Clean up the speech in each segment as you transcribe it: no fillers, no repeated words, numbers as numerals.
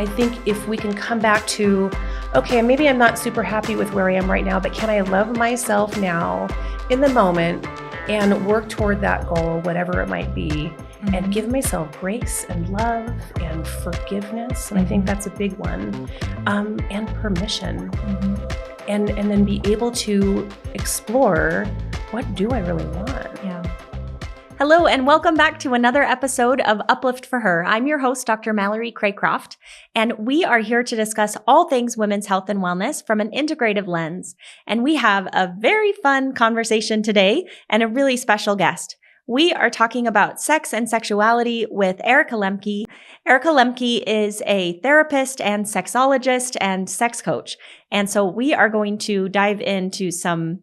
I think if we can come back to, okay, maybe I'm not super happy with where I am right now, but can I love myself now in the moment and work toward that goal, whatever it might be, and give myself grace and love and forgiveness. And I think that's a big one. And permission. And then be able to explore, what do I really want? Yeah. Hello, and welcome back to another episode of Uplift for Her. I'm your host, Dr. Mallory Craycroft, and we are here to discuss all things women's health and wellness from an integrative lens. And we have a very fun conversation today and a really special guest. We are talking about sex and sexuality with Erika Lemke. Erika Lemke is a therapist and sexologist and sex coach. And so we are going to dive into some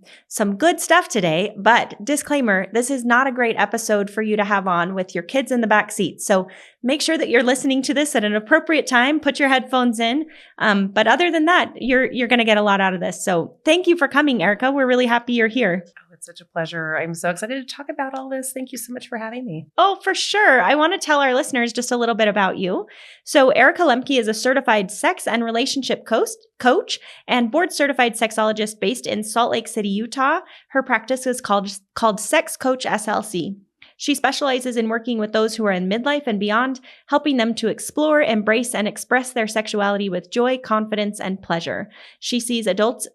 good stuff today. But disclaimer, this is not a great episode for you to have on with your kids in the back seat. So make sure that you're listening to this at an appropriate time. Put your headphones in. But other than that, you're going to get a lot out of this. So thank you for coming, Erika. We're really happy you're here. It's such a pleasure. I'm so excited to talk about all this. Thank you so much for having me. Oh, for sure. I want to tell our listeners just a little bit about you. So Erika Lemke is a certified sex and relationship coach and board certified sexologist based in Salt Lake City, Utah. Her practice is called Sex Coach SLC. She specializes in working with those who are in midlife and beyond, helping them to explore, embrace, and express their sexuality with joy, confidence, and pleasure. She sees adult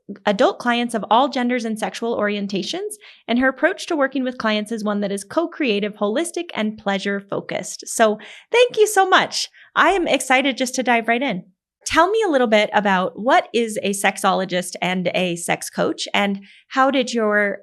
clients of all genders and sexual orientations, and her approach to working with clients is one that is co-creative, holistic, and pleasure-focused. So thank you so much. I am excited just to dive right in. Tell me a little bit about what is a sexologist and a sex coach, and how did your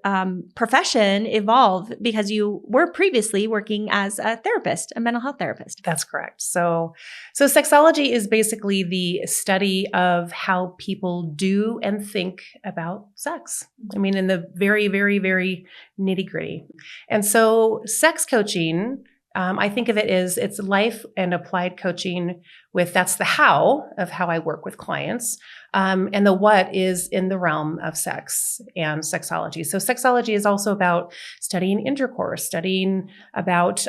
profession evolve? Because you were previously working as a therapist, a mental health therapist. That's correct. So sexology is basically the study of how people do and think about sex. I mean, in the very, very, very nitty gritty. And so sex coaching, I think of it as it's life and applied coaching that's the how of how I work with clients. And the what is in the realm of sex and sexology. So sexology is also about studying intercourse, studying about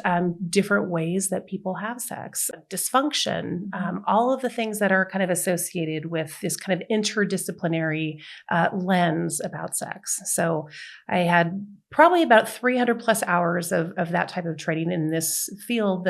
different ways that people have sex, dysfunction, all of the things that are kind of associated with this kind of interdisciplinary lens about sex. So I had probably about 300 plus hours of that type of training in this field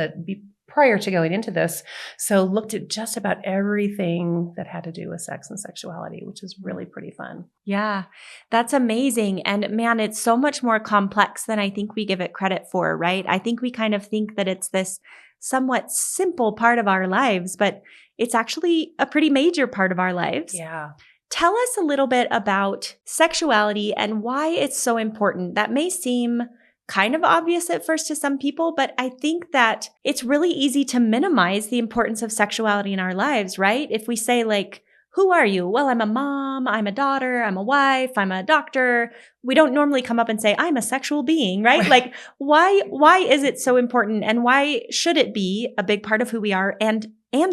prior to going into this. So looked at just about everything that had to do with sex and sexuality, which is really pretty fun. Yeah, that's amazing. And man, it's so much more complex than I think we give it credit for, right? I think we kind of think that it's this somewhat simple part of our lives, but it's actually a pretty major part of our lives. Yeah. Tell us a little bit about sexuality and why it's so important. That may seem kind of obvious at first to some people, but I think that it's really easy to minimize the importance of sexuality in our lives, right? If we say like, who are you? Well, I'm a mom, I'm a daughter, I'm a wife, I'm a doctor. We don't normally come up and say, I'm a sexual being, right? Like, why is it so important, and why should it be a big part of who we are, and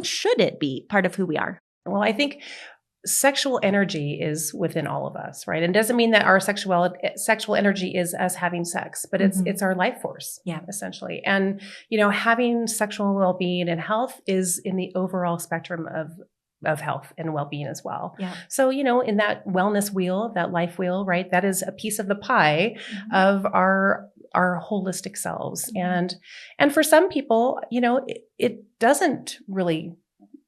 should it be part of who we are? Well, I think sexual energy is within all of us, right? And doesn't mean that our sexual energy is us having sex, but it's our life force, essentially. And, having sexual well-being and health is in the overall spectrum of health and well-being as well. Yeah. So, in that wellness wheel, that life wheel, right? That is a piece of the pie of our holistic selves. And for some people, it doesn't really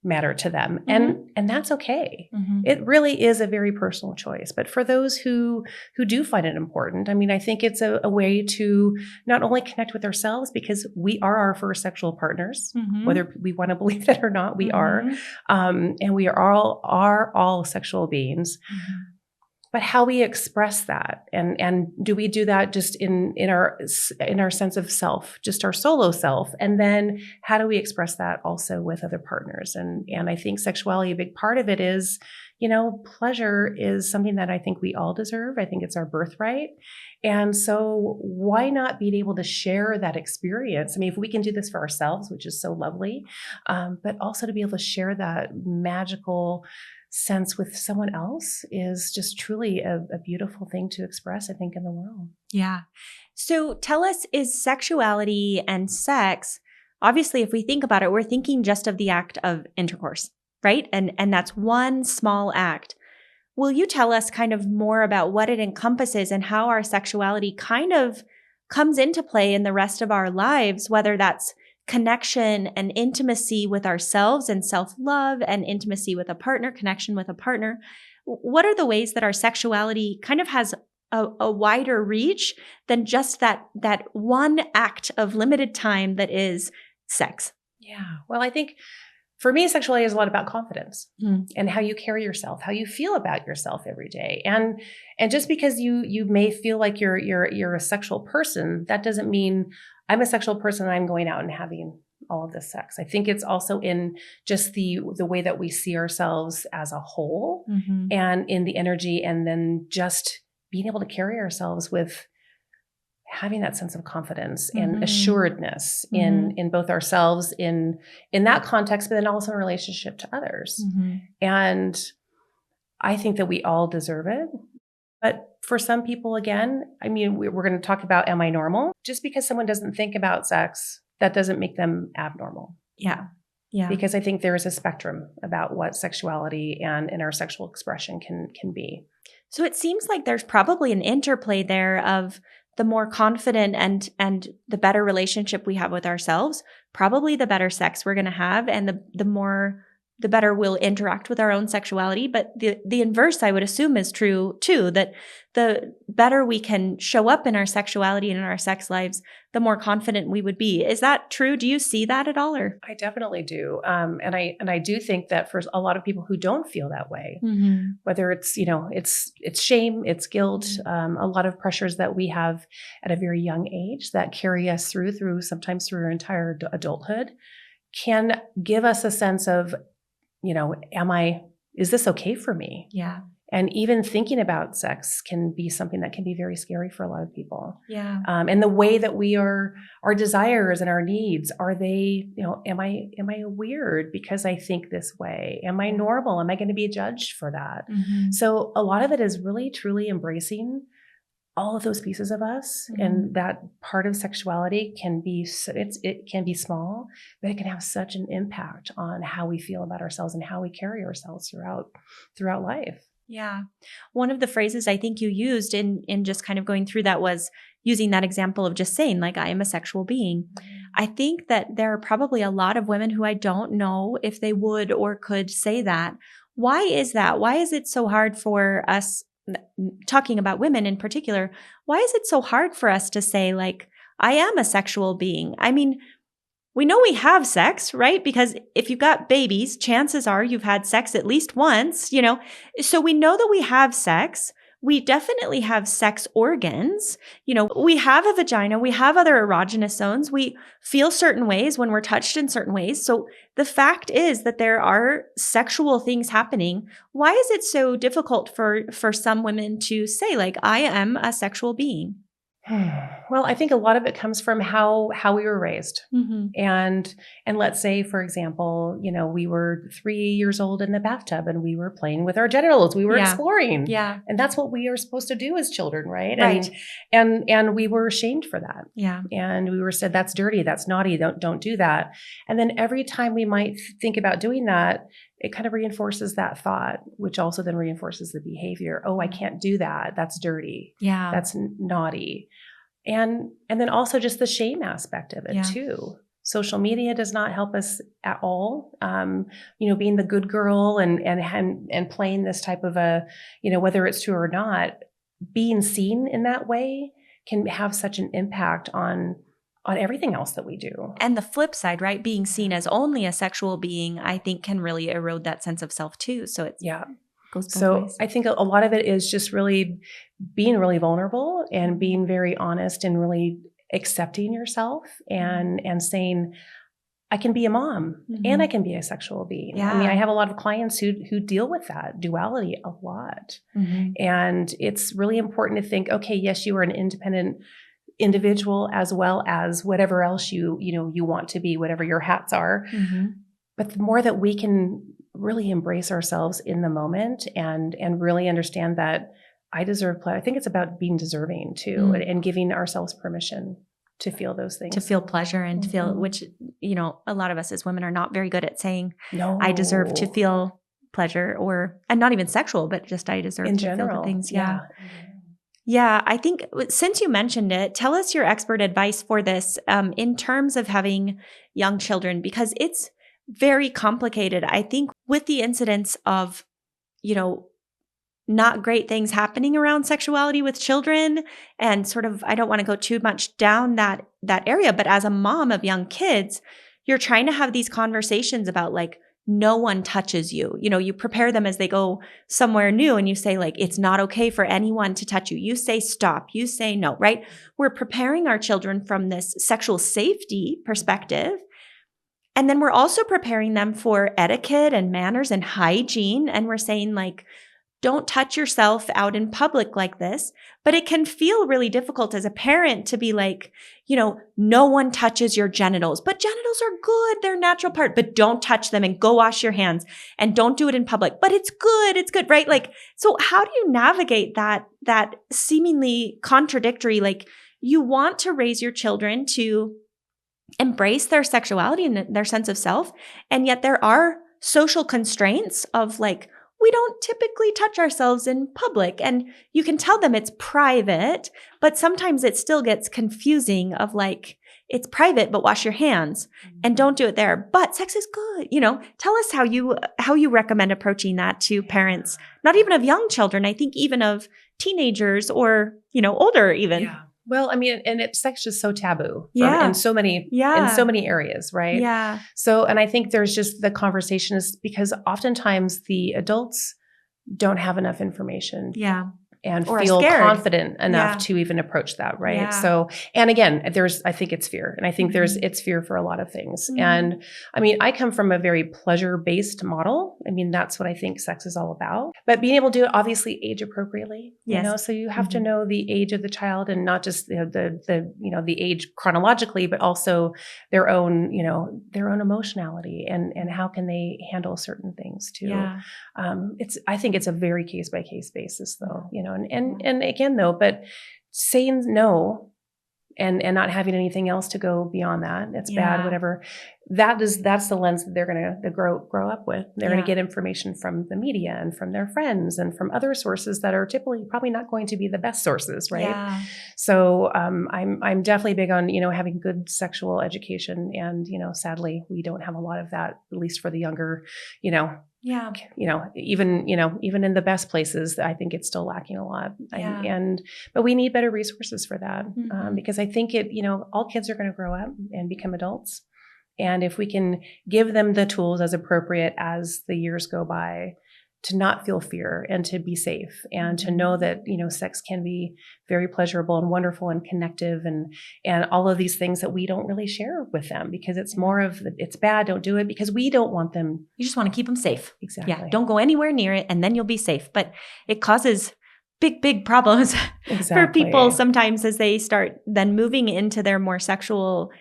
matter to them. And that's okay. It really is a very personal choice. But for those who do find it important, I mean, I think it's a way to not only connect with ourselves, because we are our first sexual partners, whether we want to believe that or not, we are. And we are all sexual beings. But how we express that, and do we do that just in our sense of self, just our solo self, and then how do we express that also with other partners? And I think sexuality, a big part of it is, pleasure is something that I think we all deserve. I think it's our birthright, and so why not being able to share that experience? I mean, if we can do this for ourselves, which is so lovely, but also to be able to share that magical sense with someone else is just truly a beautiful thing to express, I think, in the world. Yeah. So tell us, is sexuality and sex, obviously, if we think about it, we're thinking just of the act of intercourse. right? And that's one small act. Will you tell us kind of more about what it encompasses and how our sexuality kind of comes into play in the rest of our lives, whether that's connection and intimacy with ourselves and self-love and intimacy with a partner, connection with a partner? What are the ways that our sexuality kind of has a wider reach than just that one act of limited time that is sex? Yeah. Well, I think for me, sexuality is a lot about confidence and how you carry yourself, how you feel about yourself every day. And just because you may feel like you're a sexual person, that doesn't mean I'm a sexual person and I'm going out and having all of this sex. I think it's also in just the way that we see ourselves as a whole and in the energy, and then just being able to carry ourselves with having that sense of confidence and assuredness in both ourselves in that context, but then also in relationship to others. And I think that we all deserve it. But for some people, again, I mean, we're going to talk about, am I normal? Just because someone doesn't think about sex, that doesn't make them abnormal. Yeah. Because I think there is a spectrum about what sexuality and our sexual expression can be. So it seems like there's probably an interplay there of the more confident and the better relationship we have with ourselves, probably the better sex we're going to have, and the better we'll interact with our own sexuality. But the inverse, I would assume, is true too, that the better we can show up in our sexuality and in our sex lives, the more confident we would be. Is that true? Do you see that at all? Or I definitely do. And I do think that for a lot of people who don't feel that way, whether it's, it's shame, it's guilt, a lot of pressures that we have at a very young age that carry us sometimes through our entire adulthood, can give us a sense of, is this okay for me? Yeah. And even thinking about sex can be something that can be very scary for a lot of people. Yeah. And the way that our desires and our needs, are they, am I weird because I think this way? Am I normal? Am I going to be judged for that? So a lot of it is really, truly embracing all of those pieces of us, and that part of sexuality can be, it can be small, but it can have such an impact on how we feel about ourselves and how we carry ourselves throughout life. Yeah. One of the phrases I think you used in just kind of going through that was using that example of just saying, like, I am a sexual being. I think that there are probably a lot of women who I don't know if they would or could say that. Why is that? Why is it so hard for us, talking about women in particular, why is it so hard for us to say, like, I am a sexual being? I mean, we know we have sex, right? Because if you've got babies, chances are you've had sex at least once, So we know that we have sex. We definitely have sex organs. We have a vagina. We have other erogenous zones. We feel certain ways when we're touched in certain ways. So the fact is that there are sexual things happening. Why is it so difficult for some women to say, like, I am a sexual being? Well, I think a lot of it comes from how we were raised. And let's say, for example, we were 3 years old in the bathtub and we were playing with our genitals. We were exploring. Yeah. And that's what we are supposed to do as children, right? Right. And we were shamed for that. Yeah. And we were said, that's dirty, that's naughty, don't do that. And then every time we might think about doing that, it kind of reinforces that thought, which also then reinforces the behavior. Oh, I can't do that. That's dirty. Yeah. That's naughty. And then also just the shame aspect of it too. Social media does not help us at all. Being the good girl and playing this type of whether it's true or not, being seen in that way can have such an impact on everything else that we do. And the flip side, right? Being seen as only a sexual being, I think, can really erode that sense of self too. So it goes both ways. I think a lot of it is just really being really vulnerable and being very honest and really accepting yourself and saying, I can be a mom and I can be a sexual being. Yeah. I mean, I have a lot of clients who deal with that duality a lot. And it's really important to think, okay, yes, you are an independent individual as well as whatever else you want to be, whatever your hats are. But the more that we can really embrace ourselves in the moment and really understand that I deserve pleasure. I think it's about being deserving too, and giving ourselves permission to feel those things. To feel pleasure and to feel, which a lot of us as women are not very good at saying, No. I deserve to feel pleasure and not even sexual, but just I deserve in to feel general. good things. Yeah. Yeah, I think since you mentioned it, tell us your expert advice for this in terms of having young children, because it's very complicated. I think with the incidence of, not great things happening around sexuality with children, and sort of, I don't want to go too much down that area, but as a mom of young kids, you're trying to have these conversations about like, no one touches you. You prepare them as they go somewhere new and you say like, it's not okay for anyone to touch you. You say stop, you say no, right? We're preparing our children from this sexual safety perspective. And then we're also preparing them for etiquette and manners and hygiene. And we're saying like, don't touch yourself out in public like this. But it can feel really difficult as a parent to be like, no one touches your genitals, but genitals are good. They're a natural part, but don't touch them and go wash your hands and don't do it in public. But it's good, right? Like, so how do you navigate that seemingly contradictory, like you want to raise your children to embrace their sexuality and their sense of self. And yet there are social constraints of like, we don't typically touch ourselves in public. And you can tell them it's private, but sometimes it still gets confusing of like, it's private, but wash your hands and don't do it there. But sex is good. Tell us how you recommend approaching that to parents, not even of young children. I think even of teenagers or, older even. Yeah. Well, I mean, and sex is so taboo in so many areas, right? Yeah. So, and I think there's just the conversation is because oftentimes the adults don't have enough information. Yeah. And or feel scared. confident enough to even approach that, right? Yeah. So, and again, I think it's fear. And I think it's fear for a lot of things. And I mean, I come from a very pleasure-based model. I mean, that's what I think sex is all about. But being able to do it, obviously, age appropriately, so you have to know the age of the child and not just the age chronologically, but also their own emotionality and how can they handle certain things too. Yeah. I think it's a very case-by-case basis though, and again though, but saying no and not having anything else to go beyond that, it's bad, whatever. That's the lens that they're going to grow up with. They're going to get information from the media and from their friends and from other sources that are typically probably not going to be the best sources, right? Yeah. So I'm definitely big on having good sexual education, and sadly we don't have a lot of that, at least for the younger, Yeah. Even in the best places, I think it's still lacking a lot. Yeah. But we need better resources for that because I think all kids are going to grow up and become adults. And if we can give them the tools as appropriate as the years go by, to not feel fear and to be safe and to know that, sex can be very pleasurable and wonderful and connective and all of these things that we don't really share with them because it's more of it's bad, don't do it, because we don't want them. You just want to keep them safe. Exactly. Yeah. Don't go anywhere near it and then you'll be safe. But it causes big problems for people sometimes as they start then moving into their more sexual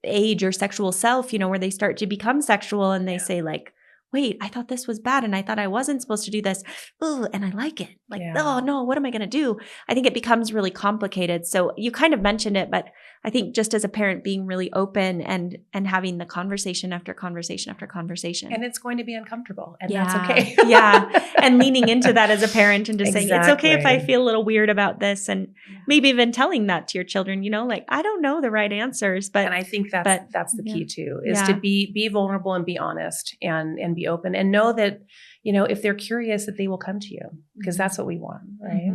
age or sexual self, where they start to become sexual and they say like, wait, I thought this was bad and I thought I wasn't supposed to do this. Oh, and I like it. Like, oh no, what am I going to do? I think it becomes really complicated. So you kind of mentioned it, but I think just as a parent being really open and having the conversation after conversation after conversation. And it's going to be uncomfortable and that's okay. Yeah. And leaning into that as a parent and just saying, it's okay if I feel a little weird about this. And maybe even telling that to your children, like, I don't know the right answers, but. And I think that's the key too, is to be vulnerable and be honest and be open and know that, if they're curious, that they will come to you because that's what we want. Right.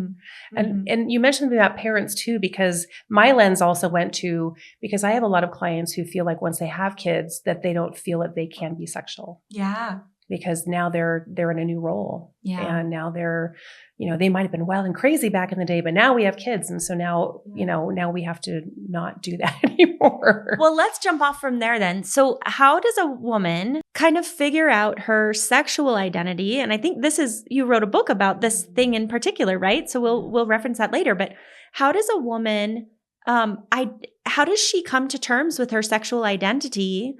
And you mentioned about parents too, because my lens also went to, because I have a lot of clients who feel like once they have kids that they don't feel that they can be sexual. Yeah. Because now they're in a new role. Yeah. And now they're, they might have been wild and crazy back in the day, but now we have kids. And so now, now we have to not do that anymore. Well, let's jump off from there then. So how does a woman kind of figure out her sexual identity? And I think you wrote a book about this thing in particular, right? So we'll reference that later, but how does a woman, how does she come to terms with her sexual identity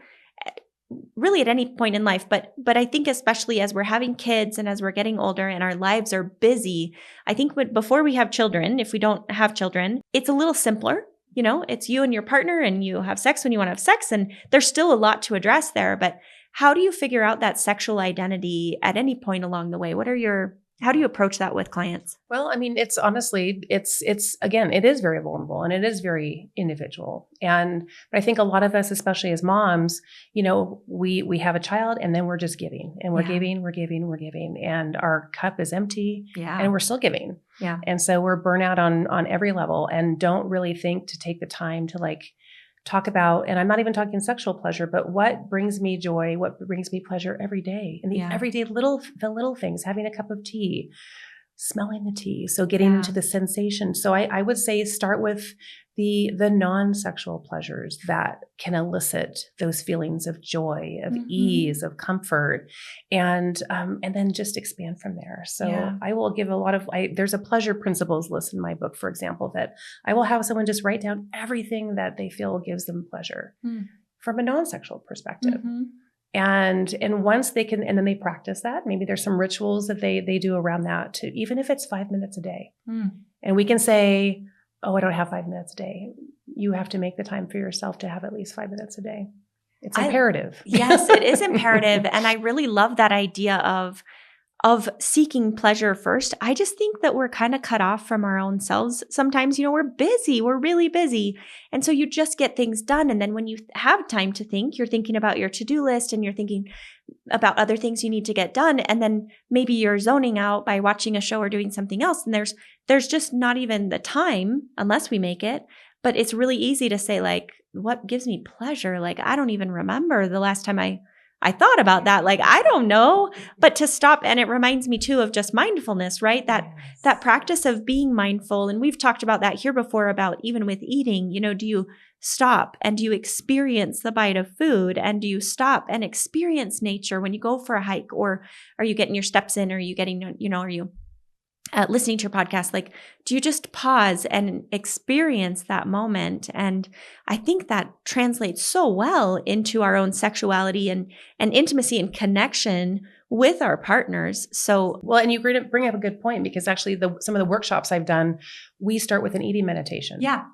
really at any point in life, but I think especially as we're having kids and as we're getting older and our lives are busy, I think before we have children, if we don't have children, it's a little simpler it's you and your partner and you have sex when you want to have sex. And there's still a lot to address there. But how do you figure out that sexual identity at any point along the way? How do you approach that with clients? Well, I mean, it's honestly, again, it is very vulnerable and it is very individual. But I think a lot of us, especially as moms, we have a child and then we're just giving and we're giving and our cup is empty and we're still giving. Yeah. And so we're burnout on every level and don't really think to take the time to talk about, and I'm not even talking sexual pleasure, but what brings me joy, what brings me pleasure every day, and the everyday the little things, having a cup of tea, smelling the tea. So getting into the sensation. So I would say start with the non-sexual pleasures that can elicit those feelings of joy, of ease, of comfort, and then just expand from there. So I will give there's a pleasure principles list in my book, for example, that I will have someone just write down everything that they feel gives them pleasure from a non-sexual perspective. And once they can, and then they practice that, maybe there's some rituals that they do around that too, even if it's 5 minutes a day. And we can say, oh, I don't have 5 minutes a day. You have to make the time for yourself to have at least 5 minutes a day. It's imperative. Yes, it is imperative. And I really love that idea of seeking pleasure first. I just think that we're kind of cut off from our own selves. Sometimes, we're busy, we're really busy. And so you just get things done. And then when you have time to think, you're thinking about your to-do list and you're thinking about other things you need to get done. And then maybe you're zoning out by watching a show or doing something else. And there's just not even the time unless we make it. But it's really easy to say what gives me pleasure? I don't even remember the last time I thought about that. I don't know, but to stop. And it reminds me too of just mindfulness, right? That practice of being mindful. And we've talked about that here before about even with eating, do you stop and do you experience the bite of food? And do you stop and experience nature when you go for a hike, or are you getting your steps in? Or are you getting, are you listening to your podcast? Do you just pause and experience that moment? And I think that translates so well into our own sexuality and intimacy and connection with our partners. So, well, and you bring up a good point, because actually some of the workshops I've done, we start with an eating meditation. Yeah.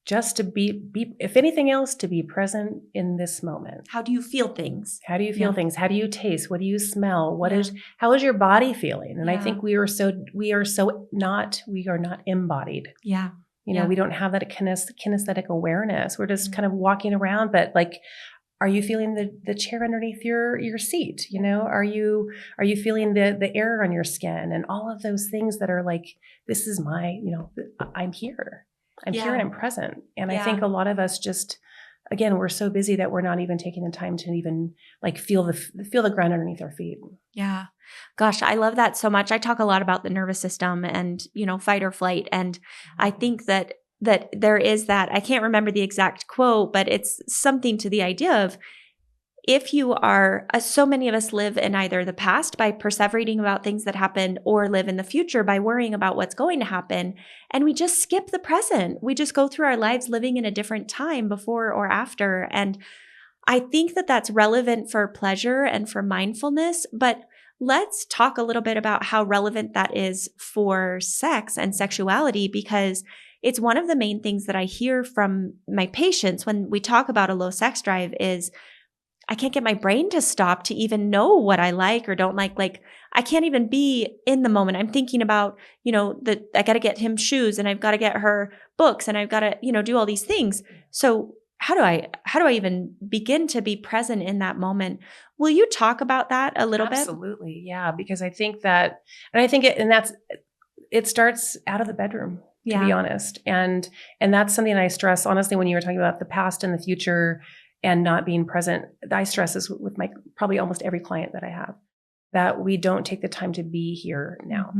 Just to be, if anything else, to be present in this moment. How do you feel things? How do you feel things? How do you taste? What do you smell? How is your body feeling? And I think we are not embodied. Yeah. We don't have that kinesthetic awareness. We're just kind of walking around, but are you feeling the chair underneath your seat? Are you feeling the air on your skin and all of those things that are this is my, I'm here. I'm here and I'm present. And I think a lot of us just, again, we're so busy that we're not even taking the time to even feel the ground underneath our feet. Yeah. Gosh, I love that so much. I talk a lot about the nervous system and, fight or flight. And I think that there is that, I can't remember the exact quote, but it's something to the idea of, if you are, so many of us live in either the past by perseverating about things that happened, or live in the future by worrying about what's going to happen. And we just skip the present. We just go through our lives living in a different time before or after. And I think that that's relevant for pleasure and for mindfulness, but let's talk a little bit about how relevant that is for sex and sexuality, because it's one of the main things that I hear from my patients when we talk about a low sex drive is, I can't get my brain to stop to even know what I like or don't like. I can't even be in the moment. I'm thinking about, I got to get him shoes and I've got to get her books and I've got to, do all these things. So how do I even begin to be present in that moment? Will you talk about that a little bit? Absolutely. Yeah. Because I think that, and I think it starts out of the bedroom, to be honest. And that's something I stress, honestly, when you were talking about the past and the future and not being present, I stress this with probably almost every client that I have, that we don't take the time to be here now.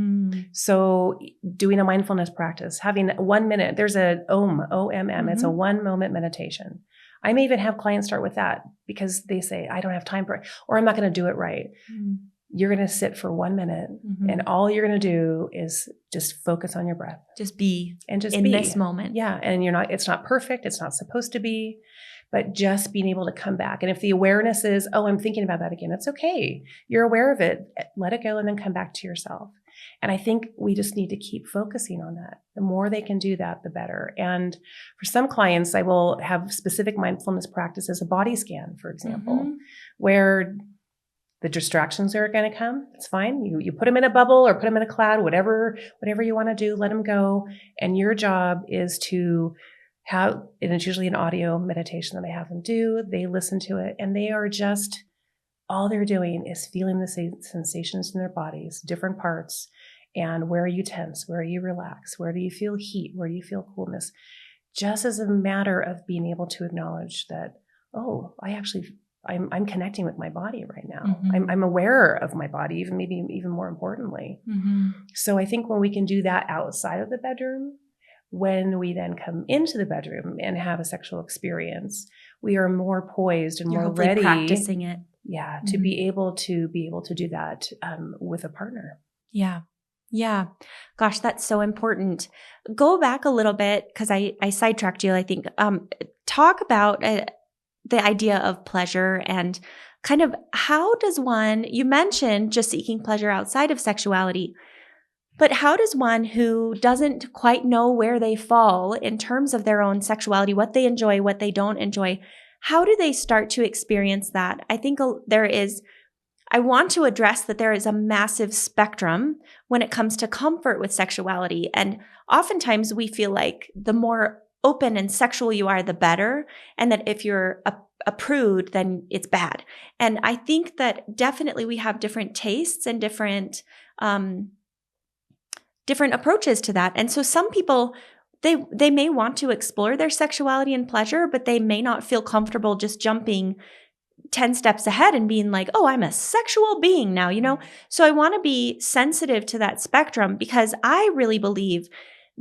So doing a mindfulness practice, having 1 minute, there's a OMM, it's a 1 moment meditation. I may even have clients start with that because they say, I don't have time for it, or I'm not going to do it right. You're going to sit for 1 minute and all you're going to do is just focus on your breath. Just be in this moment. Yeah. And it's not perfect. It's not supposed to be, but just being able to come back. And if the awareness is, oh, I'm thinking about that again, it's okay. You're aware of it. Let it go and then come back to yourself. And I think we just need to keep focusing on that. The more they can do that, the better. And for some clients, I will have specific mindfulness practices, a body scan, for example, where the distractions are going to come. It's fine. You put them in a bubble or put them in a cloud, whatever you want to do, let them go. And your job is to have, and it's usually an audio meditation that I have them do. They listen to it, and they are just, all they're doing is feeling the sensations in their bodies, different parts. And where are you tense? Where are you relaxed? Where do you feel heat? Where do you feel coolness? Just as a matter of being able to acknowledge that, oh, I'm connecting with my body right now. I'm aware of my body, maybe even more importantly. So I think when we can do that outside of the bedroom, when we then come into the bedroom and have a sexual experience, we are more poised and more ready. Practicing it. Yeah, to be able to do that with a partner. Yeah. Yeah. Gosh, that's so important. Go back a little bit because I sidetracked you, I think. Talk about the idea of pleasure and kind of how does one, you mentioned just seeking pleasure outside of sexuality, but how does one who doesn't quite know where they fall in terms of their own sexuality, what they enjoy, what they don't enjoy, how do they start to experience that? I think I want to address that there is a massive spectrum when it comes to comfort with sexuality. And oftentimes we feel like the more open and sexual you are, the better. And that if you're a prude, then it's bad. And I think that definitely we have different tastes and different approaches to that. And so some people, they may want to explore their sexuality and pleasure, but they may not feel comfortable just jumping 10 steps ahead and being like, oh, I'm a sexual being now, So I want to be sensitive to that spectrum because I really believe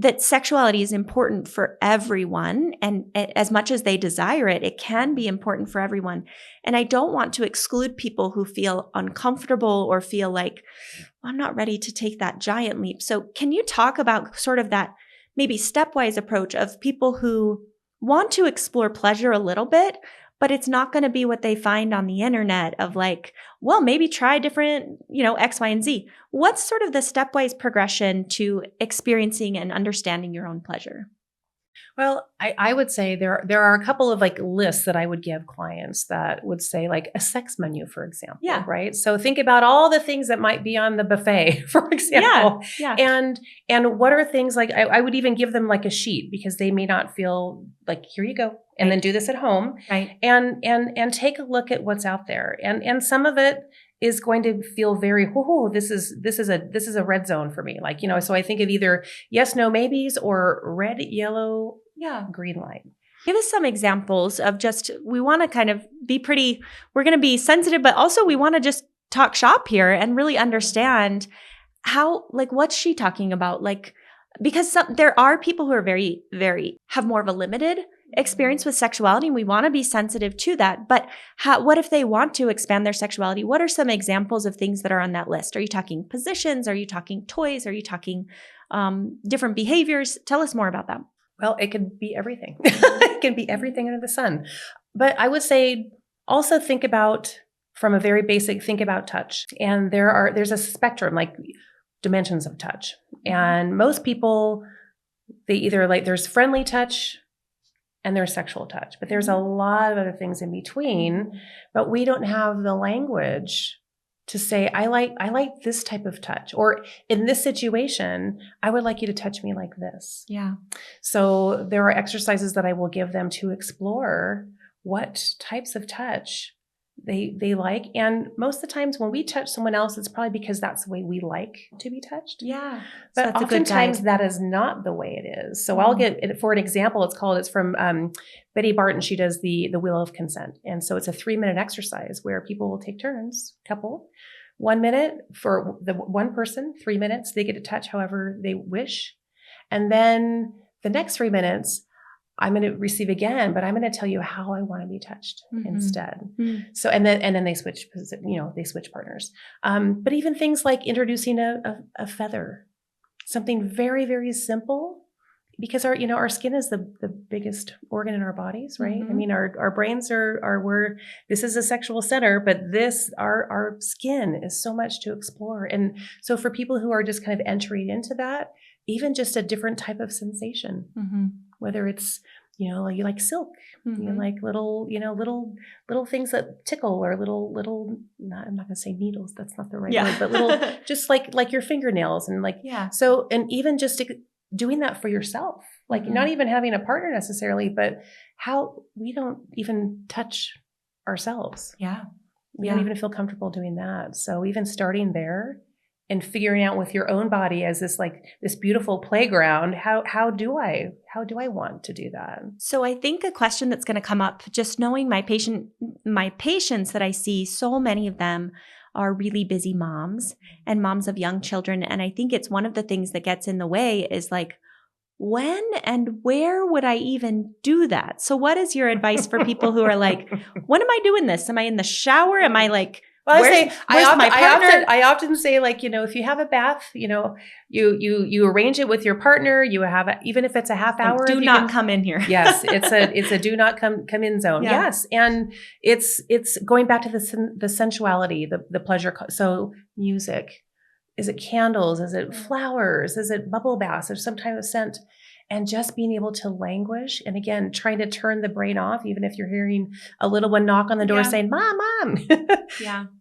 that sexuality is important for everyone. And as much as they desire it, it can be important for everyone. And I don't want to exclude people who feel uncomfortable or feel like, well, I'm not ready to take that giant leap. So can you talk about sort of that maybe stepwise approach of people who want to explore pleasure a little bit, but it's not going to be what they find on the internet of like, well, maybe try different, X, Y, and Z. What's sort of the stepwise progression to experiencing and understanding your own pleasure? Well, I would say there are a couple of like lists that I would give clients that would say like a sex menu, for example. Yeah. Right. So think about all the things that might be on the buffet, for example. Yeah. And what are things like, I would even give them like a sheet because they may not feel like, here you go. And then do this at home. Right. And take a look at what's out there. And some of it is going to feel very, this is a red zone for me. Like, so I think of either yes, no, maybes or red, yellow, green light. Give us some examples of just, we want to kind of we're going to be sensitive, but also we want to just talk shop here and really understand how, like, what's she talking about? Like, because there are people who are very, very, have more of a limited experience with sexuality, and we want to be sensitive to that. But what if they want to expand their sexuality? What are some examples of things that are on that list? Are you talking positions? Are you talking toys? Are you talking different behaviors? Tell us more about that. Well, it could be everything. It can be everything under the sun. But I would say also think about, from a very basic, think about touch. And there's a spectrum, like dimensions of touch. And most people, they either like, there's friendly touch and there's sexual touch, but there's a lot of other things in between, but we don't have the language to say, I like this type of touch, or in this situation, I would like you to touch me like this. Yeah. So there are exercises that I will give them to explore what types of touch they like. And most of the times when we touch someone else, it's probably because that's the way we like to be touched. Yeah. But so oftentimes that is not the way it is. So I'll get, for an example, it's from Betty Barton. She does the Wheel of Consent. And so it's a 3-minute exercise where people will take turns, couple, 1 minute for the one person, 3 minutes. They get to touch however they wish. And then the next 3 minutes, I'm going to receive again, but I'm going to tell you how I want to be touched instead. So, and then they switch, they switch partners. But even things like introducing a feather, something very, very simple because our skin is the biggest organ in our bodies, right? I mean, our brains are where this is a sexual center, but our skin is so much to explore. And so for people who are just kind of entering into that, even just a different type of sensation, whether it's, you like silk, you like little things that tickle, or little, I'm not going to say needles. That's not the right word, but little, just like your fingernails and so, and even just doing that for yourself, like not even having a partner necessarily, but how we don't even touch ourselves. We don't even feel comfortable doing that. So even starting there and figuring out with your own body as this beautiful playground, how do I want to do that? So I think a question that's going to come up, just knowing my patients that I see, so many of them are really busy moms and moms of young children. And I think it's one of the things that gets in the way is like, when and where would I even do that? So what is your advice for people who are like, when am I doing this? Am I in the shower? Am I like, well, I often say, like, if you have a bath, you arrange it with your partner. You have even if it's a half hour. Do not come in here. Yes, it's a do not come in zone. Yeah. Yes, and it's going back to the sensuality, the pleasure. So music, is it candles? Is it flowers? Is it bubble baths or some type of scent? And just being able to languish, and again, trying to turn the brain off, even if you're hearing a little one knock on the door saying, Mom.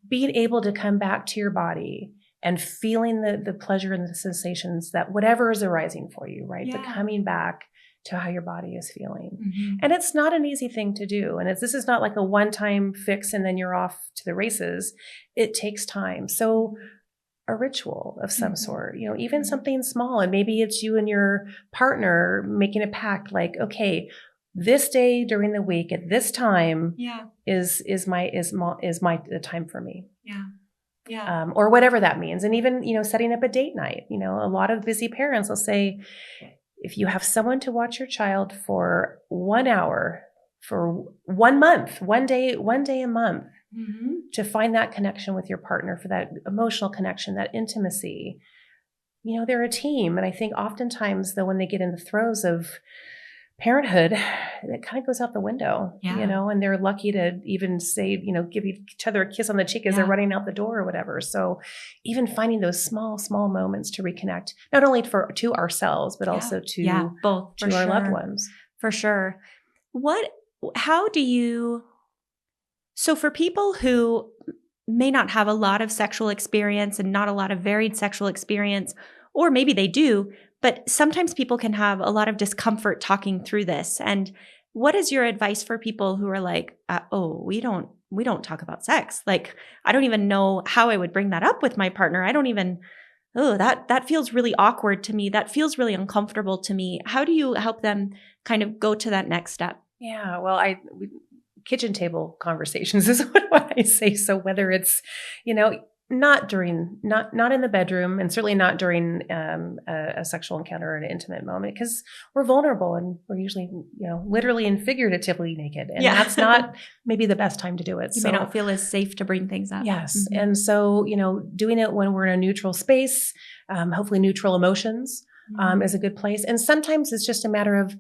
Being able to come back to your body and feeling the pleasure and the sensations that whatever is arising for you, right? But coming back to how your body is feeling. And it's not an easy thing to do. And this is not like a one-time fix and then you're off to the races. It takes time. So a ritual of some sort, even something small, and maybe it's you and your partner making a pact, like, okay, this day during the week at this time is the time for me. Or whatever that means. And even, setting up a date night, a lot of busy parents will say, if you have someone to watch your child for 1 hour for 1 month, one day a month, to find that connection with your partner, for that emotional connection, that intimacy, they're a team. And I think oftentimes though, when they get in the throes of parenthood, it kind of goes out the window, and they're lucky to even say, give each other a kiss on the cheek as they're running out the door or whatever. So even finding those small moments to reconnect, not only to ourselves, but also to both, to our loved ones. For sure. So for people who may not have a lot of sexual experience and not a lot of varied sexual experience, or maybe they do, but sometimes people can have a lot of discomfort talking through this. And what is your advice for people who are like, we don't talk about sex. Like, I don't even know how I would bring that up with my partner. I don't even, that feels really awkward to me. That feels really uncomfortable to me. How do you help them kind of go to that next step? Yeah, well, kitchen table conversations is what I say. So whether it's, not in the bedroom, and certainly not during a sexual encounter or an intimate moment, because we're vulnerable and we're usually, literally and figuratively naked. And that's not maybe the best time to do it. You may not feel as safe to bring things up. Yes. And so, doing it when we're in a neutral space, hopefully neutral emotions is a good place. And sometimes it's just a matter of,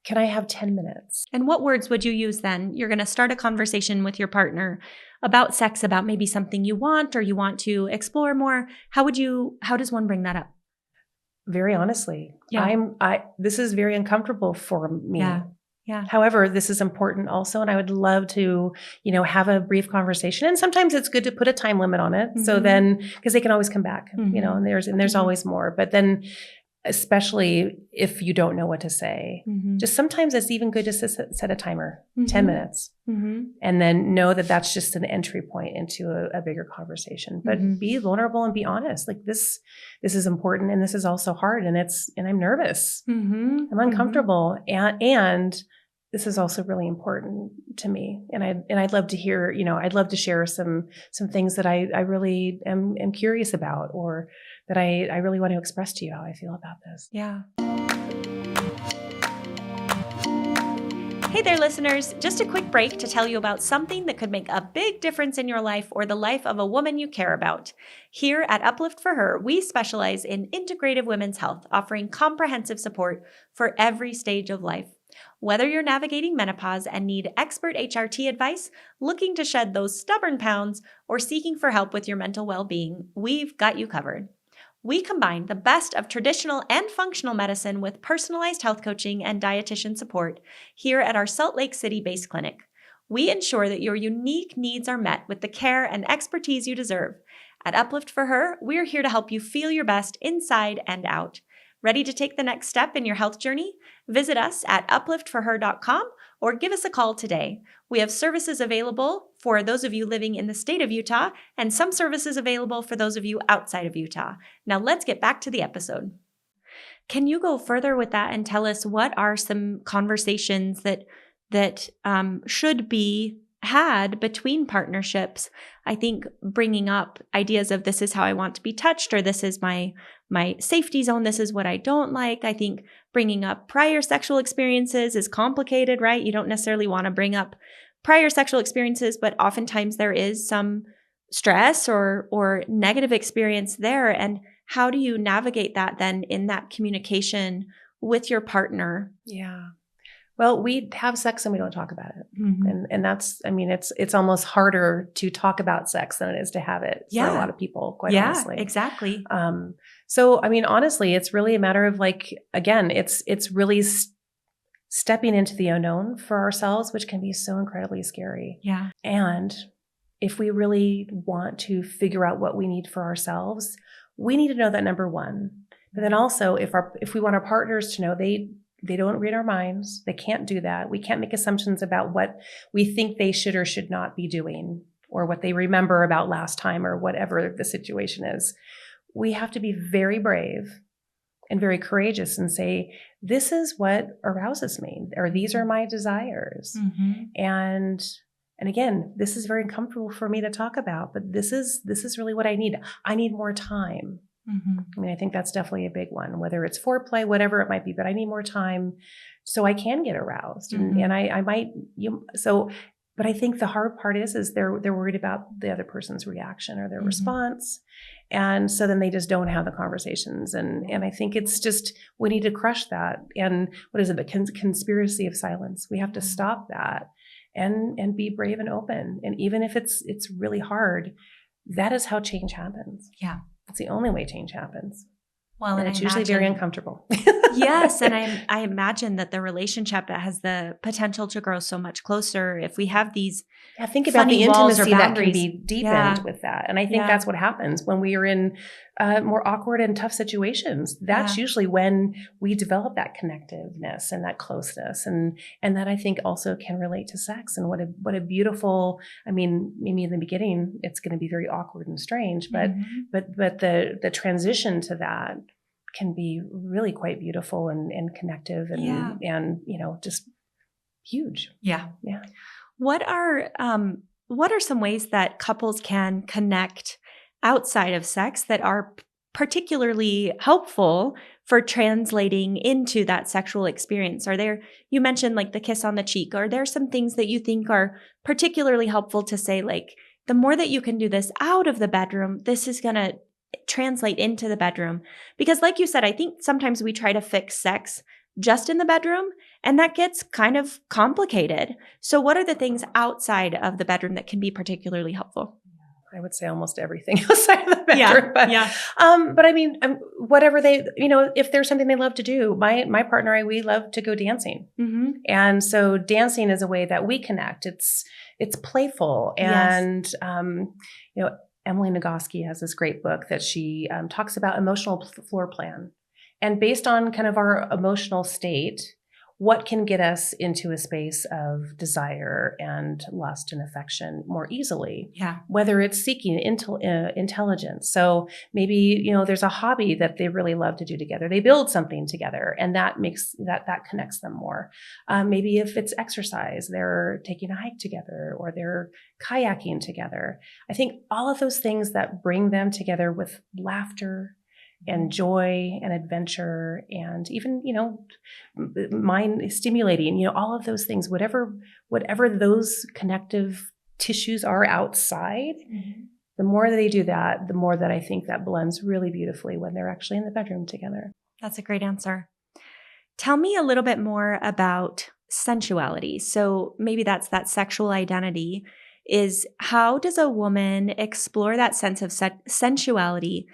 can I have 10 minutes? And what words would you use then? You're going to start a conversation with your partner about sex, about maybe something you want or you want to explore more. How does one bring that up? Very honestly, this is very uncomfortable for me. Yeah. However, this is important also. And I would love to, have a brief conversation. And sometimes it's good to put a time limit on it. So then, because they can always come back, and there's always more. But then, especially if you don't know what to say, just sometimes it's even good to set a timer, 10 minutes, and then know that that's just an entry point into a bigger conversation. But be vulnerable and be honest. Like this is important, and this is also hard, and I'm nervous, I'm uncomfortable, and this is also really important to me. And I'd love to hear, I'd love to share some things that I really am curious about, or that I really want to express to you how I feel about this. Yeah. Hey there, listeners. Just a quick break to tell you about something that could make a big difference in your life or the life of a woman you care about. Here at Uplift for Her, we specialize in integrative women's health, offering comprehensive support for every stage of life. Whether you're navigating menopause and need expert HRT advice, looking to shed those stubborn pounds, or seeking for help with your mental well-being, we've got you covered. We combine the best of traditional and functional medicine with personalized health coaching and dietitian support here at our Salt Lake City-based clinic. We ensure that your unique needs are met with the care and expertise you deserve. At Uplift for Her, we're here to help you feel your best inside and out. Ready to take the next step in your health journey? Visit us at upliftforher.com or give us a call today. We have services available for those of you living in the state of Utah and some services available for those of you outside of Utah. Now let's get back to the episode. Can you go further with that and tell us what are some conversations that should be had between partnerships? I think bringing up ideas of this is how I want to be touched, or this is my safety zone, this is what I don't like. I think bringing up prior sexual experiences is complicated, right? You don't necessarily want to bring up prior sexual experiences, but oftentimes there is some stress or negative experience there. And how do you navigate that then in that communication with your partner? Yeah. Well, we have sex and we don't talk about it. Mm-hmm. And that's, I mean, it's almost harder to talk about sex than it is to have it for a lot of people, quite honestly. Yeah, exactly. So, I mean, honestly, it's really a matter of like, again, it's really stepping into the unknown for ourselves, which can be so incredibly scary. Yeah. And if we really want to figure out what we need for ourselves, we need to know that, number one. But then also, if we want our partners to know, they don't read our minds. They can't do that. We can't make assumptions about what we think they should or should not be doing, or what they remember about last time, or whatever the situation is. We have to be very brave and very courageous and say, this is what arouses me, or these are my desires. Mm-hmm. And again, this is very uncomfortable for me to talk about, but this is really what I need. I need more time. Mm-hmm. I mean, I think that's definitely a big one, whether it's foreplay, whatever it might be, but I need more time so I can get aroused. Mm-hmm. And I might, but I think the hard part is they're worried about the other person's reaction or their Mm-hmm. response. And so then they just don't have the conversations. And I think it's just, we need to crush that. And what is it? The conspiracy of silence. We have to stop that and be brave and open. And even if it's really hard, that is how change happens. Yeah. It's the only way change happens. Well, and it's usually very uncomfortable. Yes. And I imagine that the relationship has the potential to grow so much closer if we have these. Yeah, think about the intimacy that can be deepened with that. And I think that's what happens when we are in more awkward and tough situations. That's usually when we develop that connectiveness and that closeness. And that I think also can relate to sex. And what a beautiful, I mean, maybe in the beginning, it's going to be very awkward and strange, but the transition to that can be really quite beautiful and connective and just huge. Yeah. Yeah. What are some ways that couples can connect outside of sex that are particularly helpful for translating into that sexual experience? You mentioned like the kiss on the cheek. Are there some things that you think are particularly helpful to say, like, the more that you can do this out of the bedroom, this is going to translate into the bedroom? Because like you said, I think sometimes we try to fix sex just in the bedroom, and that gets kind of complicated. So what are the things outside of the bedroom that can be particularly helpful? I would say almost everything outside of the bedroom. Yeah. But I mean, whatever they, if there's something they love to do, my partner and I, we love to go dancing. Mm-hmm. And so dancing is a way that we connect. It's playful. And, Emily Nagoski has this great book that she talks about emotional floor plan. And based on kind of our emotional state, what can get us into a space of desire and lust and affection more easily? Yeah. Whether it's seeking intelligence. So maybe, there's a hobby that they really love to do together. They build something together, and that makes that connects them more. Maybe if it's exercise, they're taking a hike together or they're kayaking together. I think all of those things that bring them together with laughter and joy and adventure and even, mind stimulating, all of those things, whatever those connective tissues are outside, the more that they do that, the more that I think that blends really beautifully when they're actually in the bedroom together. That's a great answer. Tell me a little bit more about sensuality. So maybe that's that sexual identity. Is how does a woman explore that sense of sensuality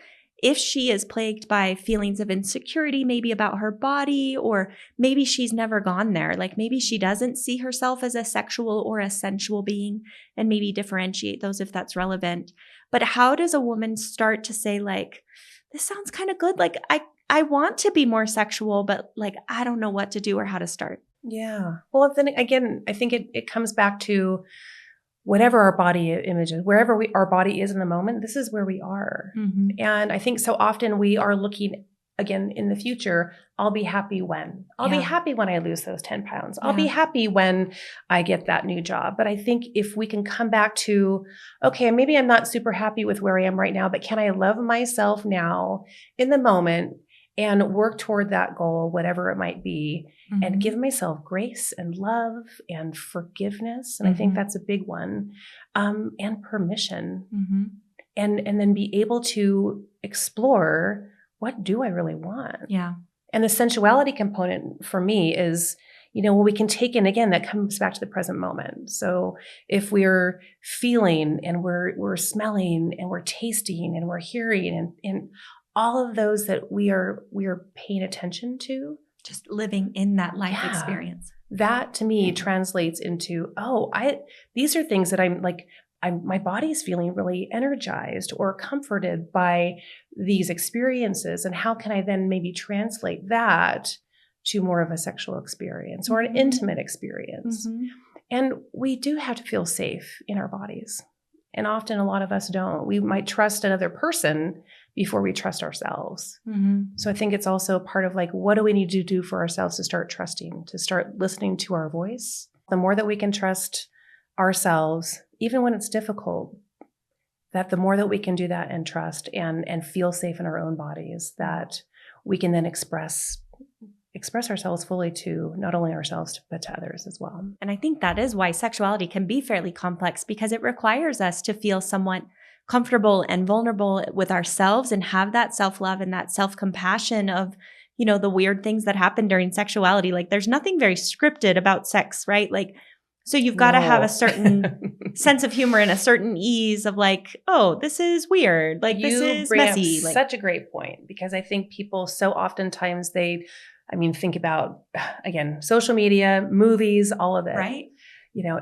if she is plagued by feelings of insecurity, maybe about her body, or maybe she's never gone there. Like maybe she doesn't see herself as a sexual or a sensual being, and maybe differentiate those if that's relevant. But how does a woman start to say, like, this sounds kind of good. Like I want to be more sexual, but like, I don't know what to do or how to start. Yeah. Well, then again, I think it comes back to whatever our body image is, wherever our body is in the moment, this is where we are. And I think so often we are looking, again, in the future, I'll be happy when. I'll be happy when I lose those 10 pounds. I'll be happy when I get that new job. But I think if we can come back to, okay, maybe I'm not super happy with where I am right now, but can I love myself now in the moment and work toward that goal, whatever it might be, and give myself grace and love and forgiveness. And I think that's a big one. And permission. And then be able to explore, what do I really want? Yeah. And the sensuality component for me is, when we can take in, again, that comes back to the present moment. So if we're feeling and we're smelling and we're tasting and we're hearing and all of those that we are paying attention to, just living in that life experience. That to me translates into, these are things that my body's feeling really energized or comforted by these experiences. And how can I then maybe translate that to more of a sexual experience or an intimate experience? And we do have to feel safe in our bodies. And often a lot of us don't. We might trust another person before we trust ourselves. So I think it's also part of what do we need to do for ourselves to start trusting, to start listening to our voice? The more that we can trust ourselves, even when it's difficult, that the more that we can do that and trust and feel safe in our own bodies, that we can then express ourselves fully to not only ourselves, but to others as well. And I think that is why sexuality can be fairly complex, because it requires us to feel somewhat comfortable and vulnerable with ourselves and have that self-love and that self-compassion of, the weird things that happen during sexuality. Like there's nothing very scripted about sex, right? Like, so you've got to have a certain sense of humor and a certain ease of this is weird. Like this is messy. Such a great point, because I think people so oftentimes think about, again, social media, movies, all of it. Right.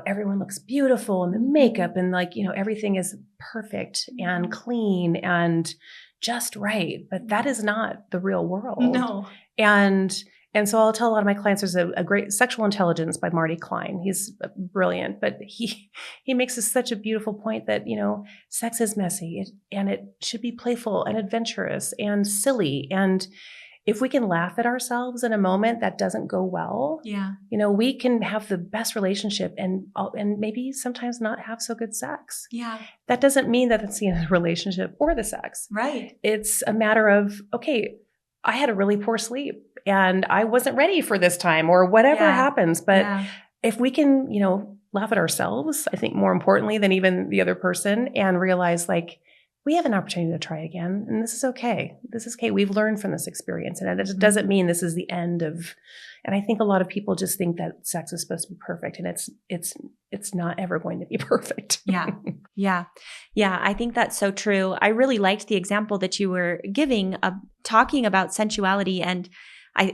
Everyone looks beautiful and the makeup and everything is perfect and clean and just right. But that is not the real world. No. And so I'll tell a lot of my clients, there's a great Sexual Intelligence by Marty Klein. He's brilliant, but he makes such a beautiful point that, sex is messy and it should be playful and adventurous and silly. And if we can laugh at ourselves in a moment that doesn't go well, we can have the best relationship and maybe sometimes not have so good sex. Yeah. That doesn't mean that it's the end of the relationship or the sex. Right. It's a matter of, okay, I had a really poor sleep and I wasn't ready for this time or whatever happens. But if we can, laugh at ourselves, I think more importantly than even the other person, and realize we have an opportunity to try again. And this is okay. This is okay. We've learned from this experience. And it doesn't mean this is the end of, and I think a lot of people just think that sex is supposed to be perfect. And it's not ever going to be perfect. Yeah. I think that's so true. I really liked the example that you were giving of talking about sensuality. And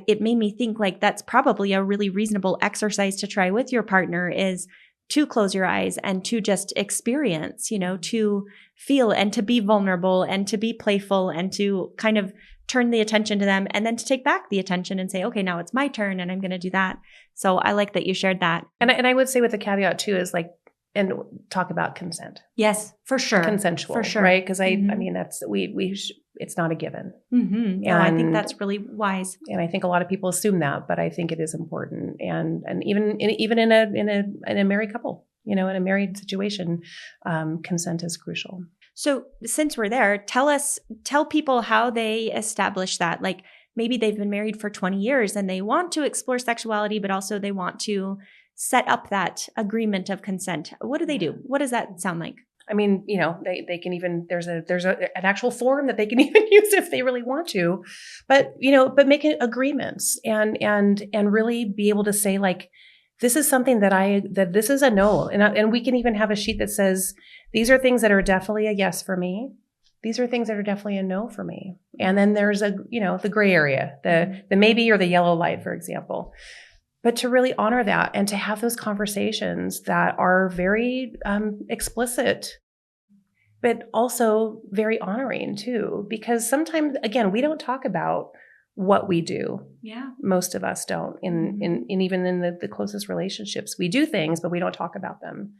it made me think that's probably a really reasonable exercise to try with your partner, is to close your eyes and to just experience, to feel and to be vulnerable and to be playful and to kind of turn the attention to them and then to take back the attention and say, okay, now it's my turn and I'm going to do that. So I like that you shared that. And I would say with the caveat too is and talk about consent. Yes, for sure. Consensual. For sure. Right? Because that's, it's not a given. Yeah, I think that's really wise. And I think a lot of people assume that, but I think it is important. And even in a married couple, in a married situation, consent is crucial. So since we're there, tell people how they establish that. Like maybe they've been married for 20 years and they want to explore sexuality, but also they want to set up that agreement of consent. What do they do? What does that sound like? I mean, they can even, there's an actual form that they can even use if they really want to, but make agreements and really be able to say like, this is something that this is a no. And we can even have a sheet that says, these are things that are definitely a yes for me. These are things that are definitely a no for me. And then there's the gray area, the maybe or the yellow light, for example. But to really honor that and to have those conversations that are very explicit, but also very honoring too, because sometimes, again, we don't talk about what we do. Yeah. Most of us don't in even in the closest relationships. We do things, but we don't talk about them.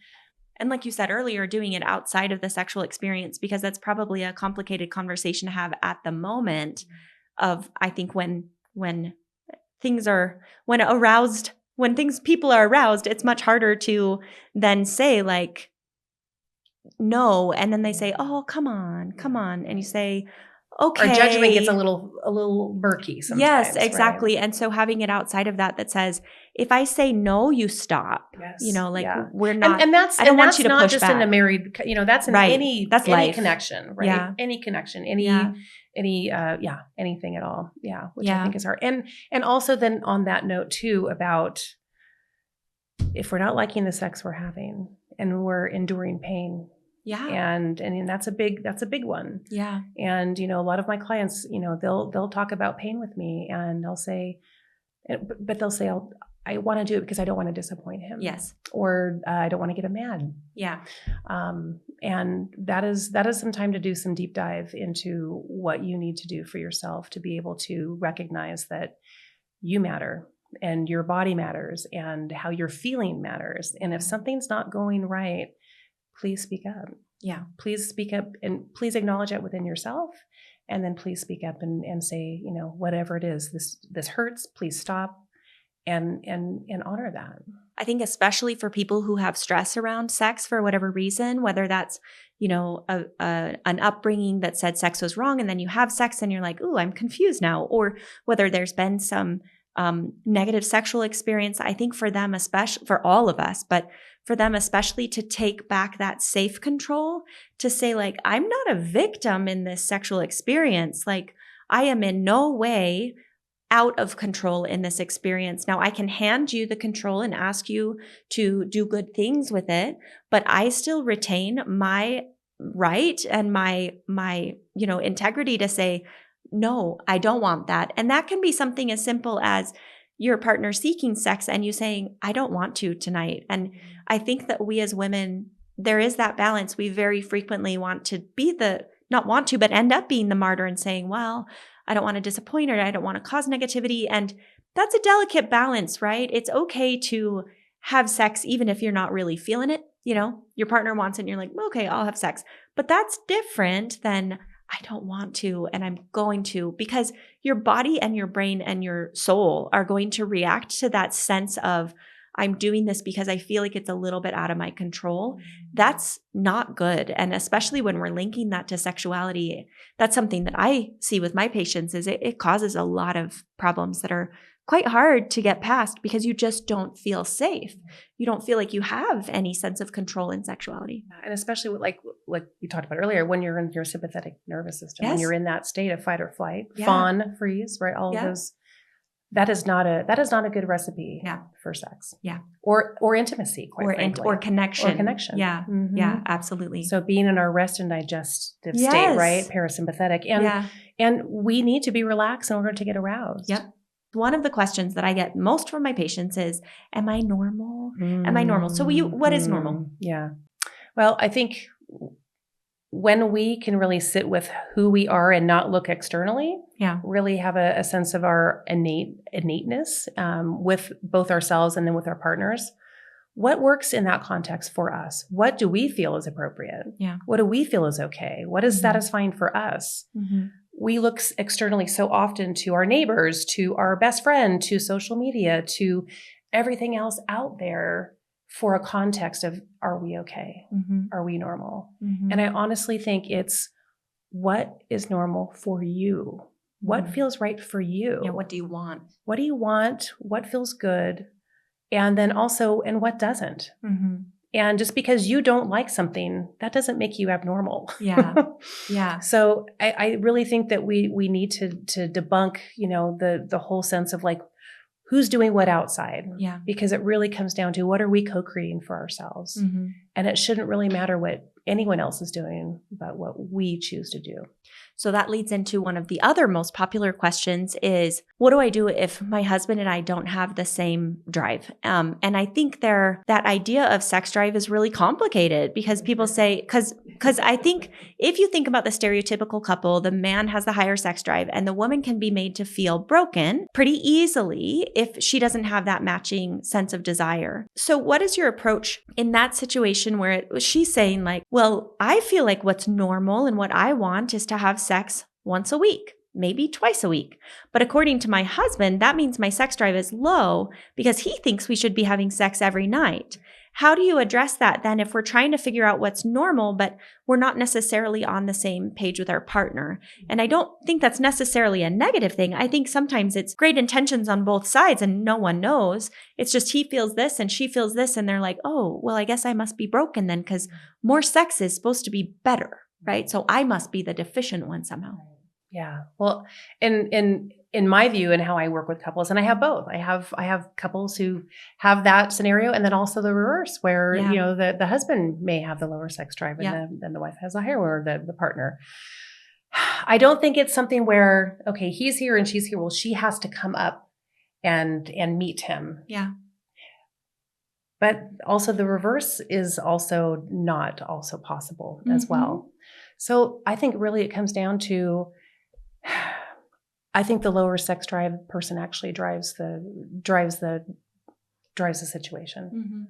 And like you said earlier, doing it outside of the sexual experience, because that's probably a complicated conversation to have at the moment of, I think when people are aroused, it's much harder to then say like, no. And then they say, oh, come on. And you say, okay. Our judgment gets a little murky sometimes. Yes, exactly. Right? And so having it outside of that says, if I say no, you stop. Yes. We're not. And that's I don't want that's you to not push just back. in a married. That's in any life. connection, right? Yeah. Any connection, anything at all. Yeah, which I think is hard. And also then on that note too about if we're not liking the sex we're having and we're enduring pain. Yeah. And that's a big one. Yeah. And, a lot of my clients, they'll talk about pain with me and they'll say, but they'll say, I want to do it because I don't want to disappoint him. Yes. Or I don't want to get him mad. Yeah. And that is some time to do some deep dive into what you need to do for yourself to be able to recognize that you matter and your body matters and how you're feeling matters. And if something's not going right, please speak up. Yeah. Please speak up and please acknowledge it within yourself. And then please speak up and say, whatever it is, this hurts, please stop and honor that. I think especially for people who have stress around sex for whatever reason, whether that's, an upbringing that said sex was wrong and then you have sex and you're like, ooh, I'm confused now. Or whether there's been some negative sexual experience, I think for them, especially for all of us, but for them especially to take back that safe control to say like, I'm not a victim in this sexual experience. Like I am in no way out of control in this experience. Now I can hand you the control and ask you to do good things with it, but I still retain my right and my integrity to say, no, I don't want that. And that can be something as simple as your partner seeking sex and you saying, I don't want to tonight. And I think that we as women, there is that balance. We very frequently want to be but end up being the martyr and saying, well, I don't want to disappoint her. I don't want to cause negativity. And that's a delicate balance, right? It's okay to have sex even if you're not really feeling it. Your partner wants it and you're like, okay, I'll have sex. But that's different than I don't want to, and I'm going to, because your body and your brain and your soul are going to react to that sense of I'm doing this because I feel like it's a little bit out of my control. That's not good. And especially when we're linking that to sexuality, that's something that I see with my patients is it causes a lot of problems that are quite hard to get past because you just don't feel safe. You don't feel like you have any sense of control in sexuality. And especially with like you talked about earlier, when you're in your sympathetic nervous system, when you're in that state of fight or flight, fawn, freeze, right? All of those, that is not a good recipe for sex. Yeah. Or intimacy, quite frankly. Or connection. Yeah. Mm-hmm. Yeah, absolutely. So being in our rest and digestive state, right? Parasympathetic. And we need to be relaxed in order to get aroused. Yep. One of the questions that I get most from my patients is, am I normal? Am I normal? So what is normal? Yeah. Well, I think when we can really sit with who we are and not look externally, really have a sense of our innateness with both ourselves and then with our partners, what works in that context for us? What do we feel is appropriate? Yeah. What do we feel is okay? What is satisfying for us? Mm-hmm. We look externally so often to our neighbors, to our best friend, to social media, to everything else out there for a context of, are we okay? Are we normal? And I honestly think it's what is normal for you? What feels right for you? Yeah, what do you want? What do you want? What feels good? And then also, and what doesn't? And just because you don't like something, that doesn't make you abnormal. Yeah. Yeah. So I really think that we need to debunk, the whole sense of like, who's doing what outside? Yeah. Because it really comes down to what are we co-creating for ourselves? And it shouldn't really matter what anyone else is doing, but what we choose to do. So that leads into one of the other most popular questions is, what do I do if my husband and I don't have the same drive? And I think that idea of sex drive is really complicated because people say, because I think if you think about the stereotypical couple, the man has the higher sex drive and the woman can be made to feel broken pretty easily if she doesn't have that matching sense of desire. So what is your approach in that situation where she's saying like, well, I feel like what's normal and what I want is to have sex once a week, maybe twice a week. But according to my husband, that means my sex drive is low because he thinks we should be having sex every night. How do you address that then if we're trying to figure out what's normal, but we're not necessarily on the same page with our partner? And I don't think that's necessarily a negative thing. I think sometimes it's great intentions on both sides and no one knows. It's just he feels this and she feels this and they're like, oh, well, I guess I must be broken then because more sex is supposed to be better, right? So I must be the deficient one somehow. Yeah. Well, in my view and how I work with couples, and I have both. I have couples who have that scenario, and then also the reverse, where the husband may have the lower sex drive, and then the wife has the higher, or the partner. I don't think it's something where he's here and she's here. Well, she has to come up and meet him. Yeah. But also the reverse is also not also possible as well. So I think really it comes down to, I think the lower sex drive person actually drives the situation.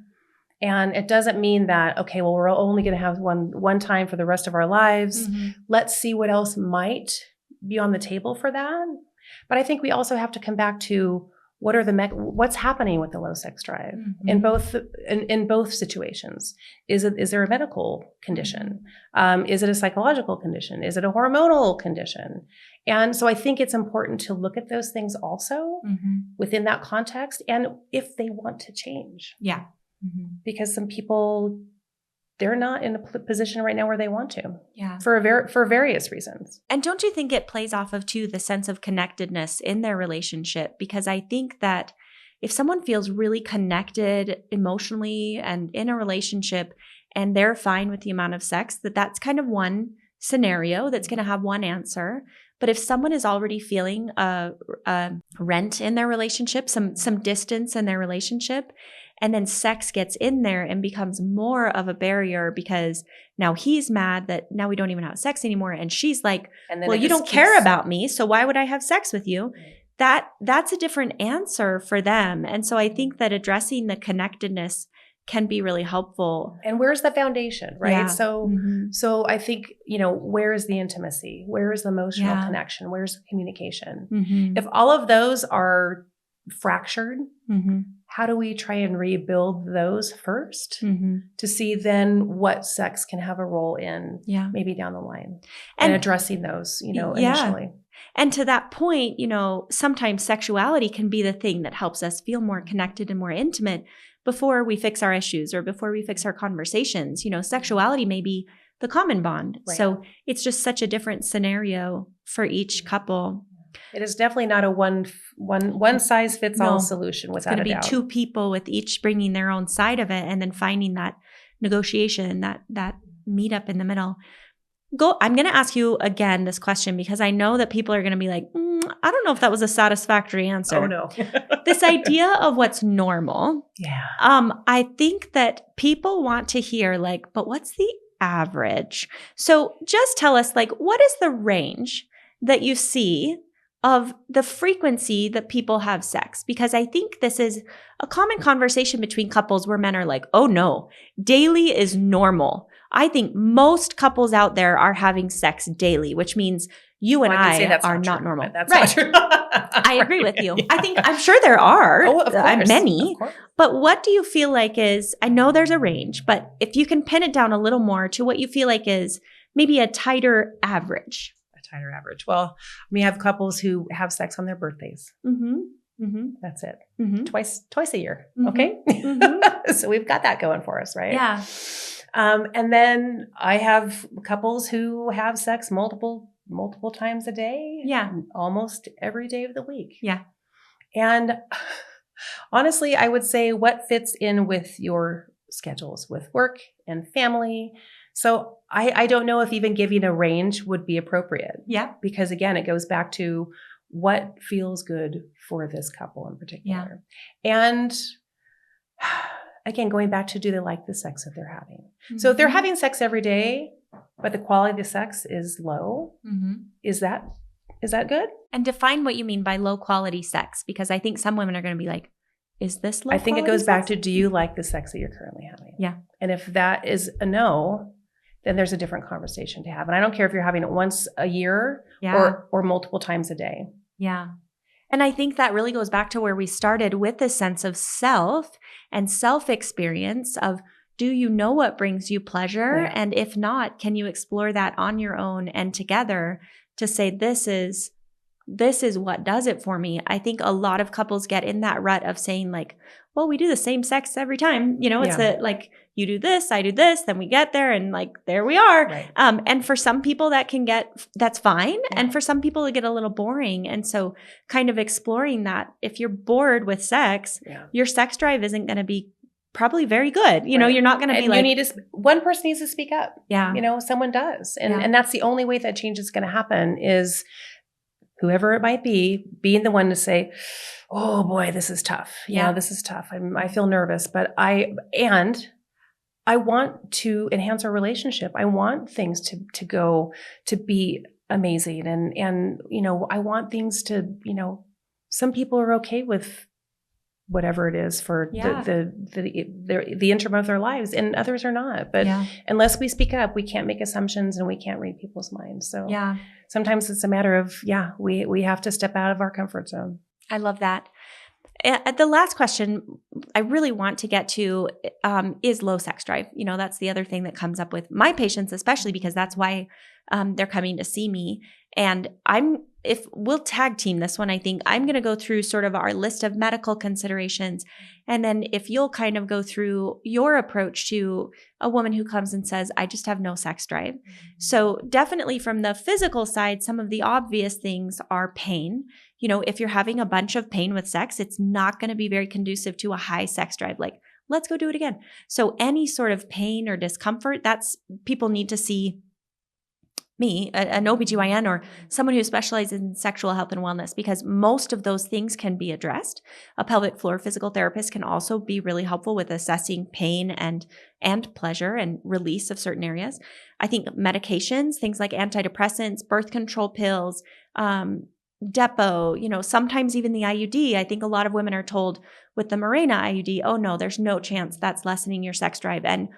And it doesn't mean that, we're only going to have one time for the rest of our lives. Let's see what else might be on the table for that. But I think we also have to come back to what's happening with the low sex drive in both situations. Is there a medical condition? Is it a psychological condition? Is it a hormonal condition? And so I think it's important to look at those things also within that context, and if they want to change. Yeah. Because some people, they're not in a position right now where they want to. Yeah. For various reasons. And don't you think it plays off of too the sense of connectedness in their relationship? Because I think that if someone feels really connected emotionally and in a relationship and they're fine with the amount of sex, that's kind of one scenario that's going to have one answer. But if someone is already feeling a rent in their relationship, some distance in their relationship, and then sex gets in there and becomes more of a barrier because now he's mad that now we don't even have sex anymore. And she's like, well, you don't care about me, so why would I have sex with you? That's a different answer for them. And so I think that addressing the connectedness can be really helpful. And where's the foundation, right? Yeah. So I think, where is the intimacy? Where is the emotional connection? Where's the communication? If all of those are fractured, how do we try and rebuild those first to see then what sex can have a role in maybe down the line and addressing those, initially. And to that point, sometimes sexuality can be the thing that helps us feel more connected and more intimate before we fix our issues or before we fix our conversations. Sexuality may be the common bond. Right. So it's just such a different scenario for each couple. It is definitely not a one size fits all solution without a doubt. It's going to be two people with each bringing their own side of it and then finding that negotiation, that meet up in the middle. I'm going to ask you again this question because I know that people are going to be like, I don't know if that was a satisfactory answer. Oh, no. This idea of what's normal. Yeah. I think that people want to hear but what's the average? So just tell us what is the range that you see of the frequency that people have sex? Because I think this is a common conversation between couples where men are like, oh no, daily is normal. I think most couples out there are having sex daily, which means you and I can say I that's are not not true, normal. but that's Right. not true. I agree with you. Yeah. I'm sure there are Oh, of course. many, Of course. but what do you feel like is, I know there's a range, but if you can pin it down a little more to what you feel like is maybe a tighter average. A tighter average. Well, we have couples who have sex on their birthdays. Mm-hmm. Mm-hmm. That's it. Mm-hmm. Twice a year. Mhm. Okay. Mhm. So we've got that going for us, right? Yeah. And then I have couples who have sex multiple times a day. Yeah. Almost every day of the week. Yeah. And honestly, I would say what fits in with your schedules with work and family. So I don't know if even giving a range would be appropriate. Yeah. Because again, it goes back to what feels good for this couple in particular. And again, going back to, do they like the sex that they're having? Mm-hmm. So if they're having sex every day, but the quality of the sex is low, Mm-hmm. is that good? And define what you mean by low quality sex, because I think some women are going to be like, is this low I think it quality goes back sex? to, do you like the sex that you're currently having? Yeah. And if that is a no, then there's a different conversation to have. And I don't care if you're having it once a year Yeah. or multiple times a day. Yeah. And I think that really goes back to where we started with this sense of self and self-experience of, do you know what brings you pleasure? Yeah. And if not, can you explore that on your own and together to say, this is what does it for me? I think a lot of couples get in that rut of saying like, well, we do the same sex every time. You know, it's like, you do this, I do this, then we get there and like, there we are. Right. And for some people that's fine. Yeah. And for some people it get a little boring. And so kind of exploring that, if you're bored with sex, your sex drive isn't going to be probably very good. You know, you're not going to be like, one person needs to speak up. Yeah. You know, someone does. And that's the only way that change is going to happen, is whoever it might be, being the one to say, oh boy, this is tough. Yeah. This is tough. I feel nervous, but I want to enhance our relationship. I want things to go to be amazing. And, you know, I want things to, you know, some people are okay with whatever it is for the interim of their lives, and others are not. But unless we speak up, we can't make assumptions and we can't read people's minds. So sometimes it's a matter of, we have to step out of our comfort zone. I love that. The last question I really want to get to is low sex drive. You know, that's the other thing that comes up with my patients, especially because that's why they're coming to see me. And if we'll tag team this one, I think I'm going to go through sort of our list of medical considerations. And then if you'll kind of go through your approach to a woman who comes and says, I just have no sex drive. Mm-hmm. So definitely from the physical side, some of the obvious things are pain. You know, if you're having a bunch of pain with sex, it's not going to be very conducive to a high sex drive. Like, let's go do it again. So any sort of pain or discomfort, people need to see me, an OBGYN or someone who specializes in sexual health and wellness, because most of those things can be addressed. A pelvic floor physical therapist can also be really helpful with assessing pain and pleasure and release of certain areas. I think medications, things like antidepressants, birth control pills, Depo, you know, sometimes even the IUD. I think a lot of women are told with the Mirena IUD, oh no, there's no chance that's lessening your sex drive. And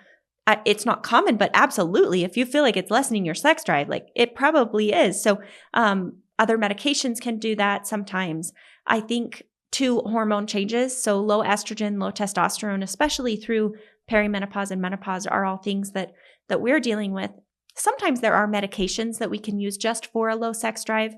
it's not common, but absolutely, if you feel like it's lessening your sex drive, like it probably is. So other medications can do that sometimes. I think too, hormone changes, so low estrogen, low testosterone, especially through perimenopause and menopause, are all things that we're dealing with. Sometimes there are medications that we can use just for a low sex drive.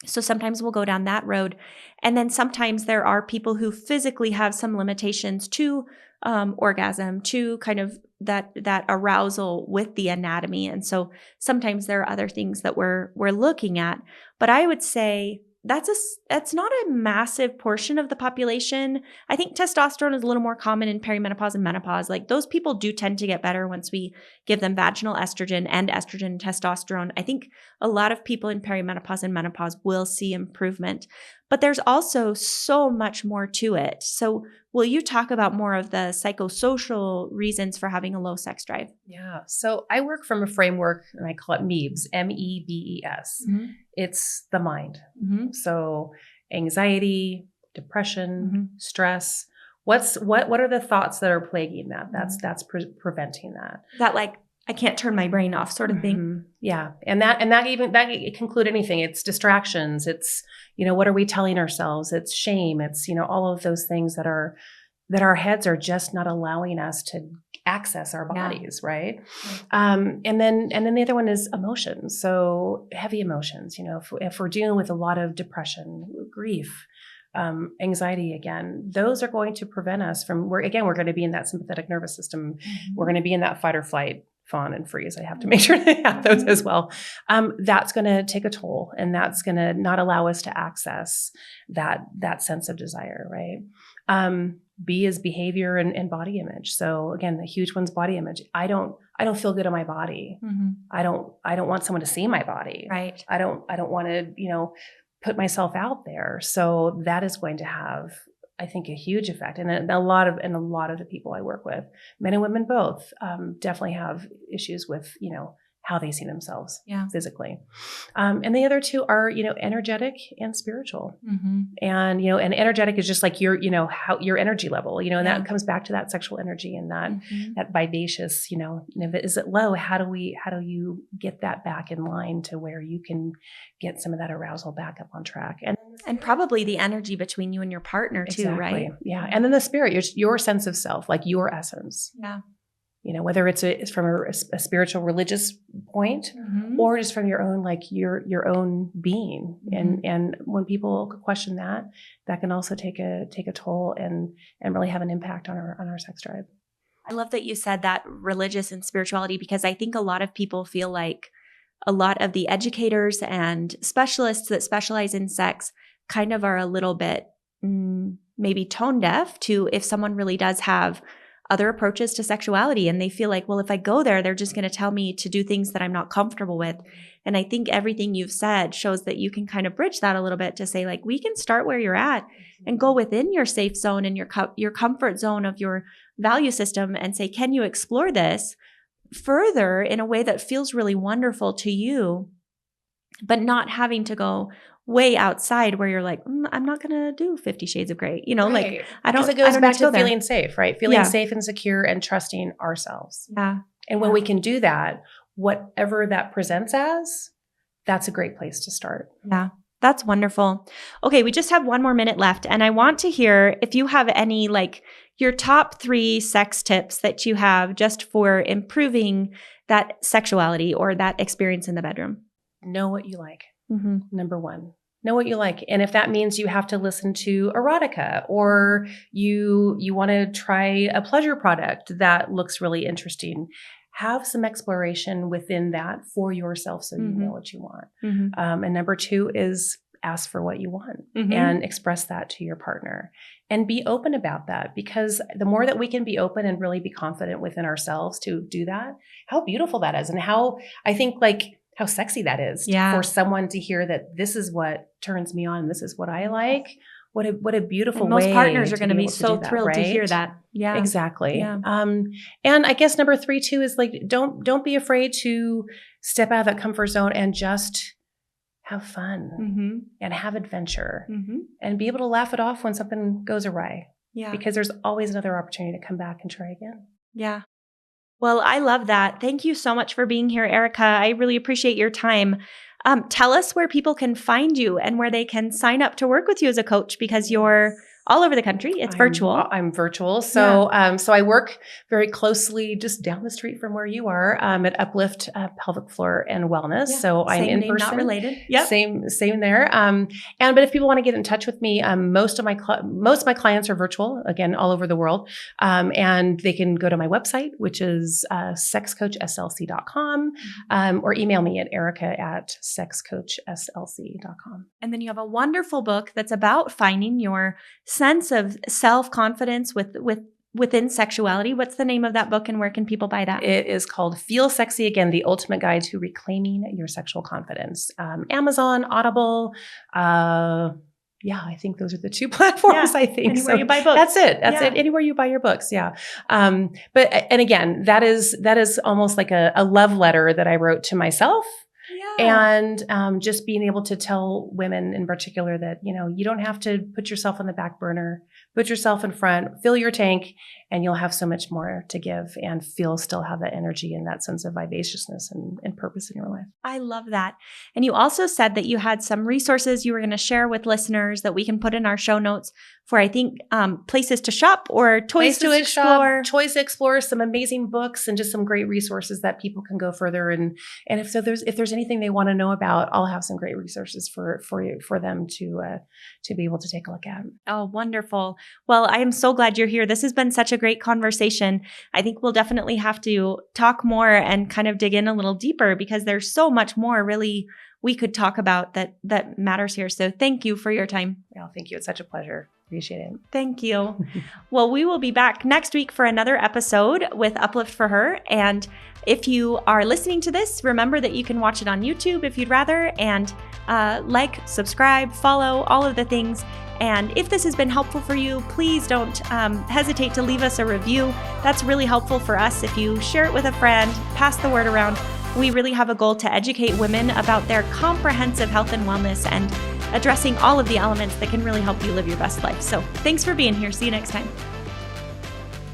So sometimes we'll go down that road. And then sometimes there are people who physically have some limitations to orgasm, to kind of that arousal with the anatomy. And so sometimes there are other things that we're looking at. But I would say that's not a massive portion of the population. I think testosterone is a little more common in perimenopause and menopause. Like those people do tend to get better once we give them vaginal estrogen and testosterone. I think a lot of people in perimenopause and menopause will see improvement, but there's also so much more to it. So will you talk about more of the psychosocial reasons for having a low sex drive? Yeah. So I work from a framework, and I call it MEBS, MEBES. Mm-hmm. It's the mind. Mm-hmm. So anxiety, depression, stress. What are the thoughts that are plaguing that? That's preventing that. That like I can't turn my brain off sort of thing. Mm-hmm. Yeah. And that it can include anything. It's distractions. It's, what are we telling ourselves? It's shame. It's, all of those things that our heads are just not allowing us to access our bodies. Yeah. Right. And then the other one is emotions. So heavy emotions, if we're dealing with a lot of depression, grief, anxiety, again, those are going to prevent us from, we're going to be in that sympathetic nervous system. Mm-hmm. We're going to be in that fight or flight, fawn and freeze. I have to make sure they have those as well. That's going to take a toll, and that's going to not allow us to access that sense of desire. Right. B is behavior and body image. So again, the huge one's body image. I don't feel good in my body. Mm-hmm. I don't want someone to see my body. Right. I don't want to, put myself out there. So that is going to have, I think, a huge effect. And a lot of the people I work with, men and women both, definitely have issues with, how they see themselves physically. And the other two are, energetic and spiritual. Mm-hmm. And, and energetic is just like how your energy level, and that comes back to that sexual energy and that vivacious, is it low? How do you get that back in line to where you can get some of that arousal back up on track? And probably the energy between you and your partner too, exactly. Right? Yeah. And then the spirit, your sense of self, like your essence. Yeah. Whether it's from a spiritual, religious point, mm-hmm. or just from your own, like your own being. Mm-hmm. And when people question that can also take a toll and really have an impact on our sex drive. I love that you said that religious and spirituality, because I think a lot of people feel like a lot of the educators and specialists that specialize in sex kind of are a little bit maybe tone deaf to if someone really does have other approaches to sexuality. And they feel like, well, if I go there, they're just going to tell me to do things that I'm not comfortable with. And I think everything you've said shows that you can kind of bridge that a little bit to say, like, we can start where you're at and go within your safe zone and your comfort zone of your value system and say, can you explore this further in a way that feels really wonderful to you, but not having to go way outside where you're like, I'm not going to do 50 Shades of Grey. Right. Like I don't, because it goes back to feeling there. Safe, right? Feeling safe and secure and trusting ourselves. Yeah. And when we can do that, whatever that presents as, that's a great place to start. Yeah. That's wonderful. Okay. We just have 1 more minute left. And I want to hear if you have any, like your top 3 sex tips that you have just for improving that sexuality or that experience in the bedroom. Know what you like. Mm-hmm. Number 1. Know what you like. And if that means you have to listen to erotica or you want to try a pleasure product that looks really interesting, have some exploration within that for yourself so you know what you want. Mm-hmm. And number 2 is ask for what you want and express that to your partner and be open about that, because the more that we can be open and really be confident within ourselves to do that, how beautiful that is. And how I think how sexy that is for someone to hear that this is what turns me on. This is what I like. What a beautiful way. Most partners are going to be so thrilled to hear that. Yeah, exactly. Yeah. And I guess number 3 too is like, don't be afraid to step out of that comfort zone and just have fun and have adventure and be able to laugh it off when something goes awry. Yeah. Because there's always another opportunity to come back and try again. Yeah. Well, I love that. Thank you so much for being here, Erika. I really appreciate your time. Tell us where people can find you and where they can sign up to work with you as a coach, because you're all over the country. It's virtual. I'm virtual. So, so I work very closely just down the street from where you are, at Uplift Pelvic Floor and Wellness. Yeah. So I'm in person. Not related. Yep. Same there. But if people want to get in touch with me, most of my clients are virtual, again, all over the world. And they can go to my website, which is sexcoachslc.com, or email me at erika@sexcoachslc.com. And then you have a wonderful book that's about finding your sense of self-confidence within sexuality. What's the name of that book and where can people buy that? It is called Feel Sexy Again, The Ultimate Guide to Reclaiming Your Sexual Confidence. Amazon, Audible. I think those are the 2 platforms. I think anywhere you buy books. That's it. That's it. Anywhere you buy your books. Yeah. But again, that is almost like a love letter that I wrote to myself. Yeah. And just being able to tell women in particular that, you don't have to put yourself on the back burner, put yourself in front, fill your tank, and you'll have so much more to give and still have that energy and that sense of vivaciousness and purpose in your life. I love that. And you also said that you had some resources you were going to share with listeners that we can put in our show notes for, I think, places to shop or toys to explore. Toys to explore, some amazing books, and just some great resources that people can go further. And if there's anything they want to know about, I'll have some great resources for them to be able to take a look at. Oh, wonderful. Well, I am so glad you're here. This has been such a great conversation. I think we'll definitely have to talk more and kind of dig in a little deeper, because there's so much more really we could talk about that matters here. So thank you for your time. Oh, thank you. It's such a pleasure. Appreciate it. Thank you. Well, we will be back next week for another episode with Uplift for Her. And if you are listening to this, remember that you can watch it on YouTube if you'd rather, and like, subscribe, follow, all of the things. And if this has been helpful for you, please don't hesitate to leave us a review. That's really helpful for us. If you share it with a friend, pass the word around. We really have a goal to educate women about their comprehensive health and wellness and addressing all of the elements that can really help you live your best life. So thanks for being here. See you next time.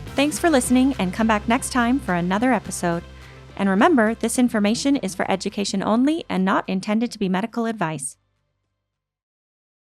Thanks for listening, and come back next time for another episode. And remember, this information is for education only and not intended to be medical advice.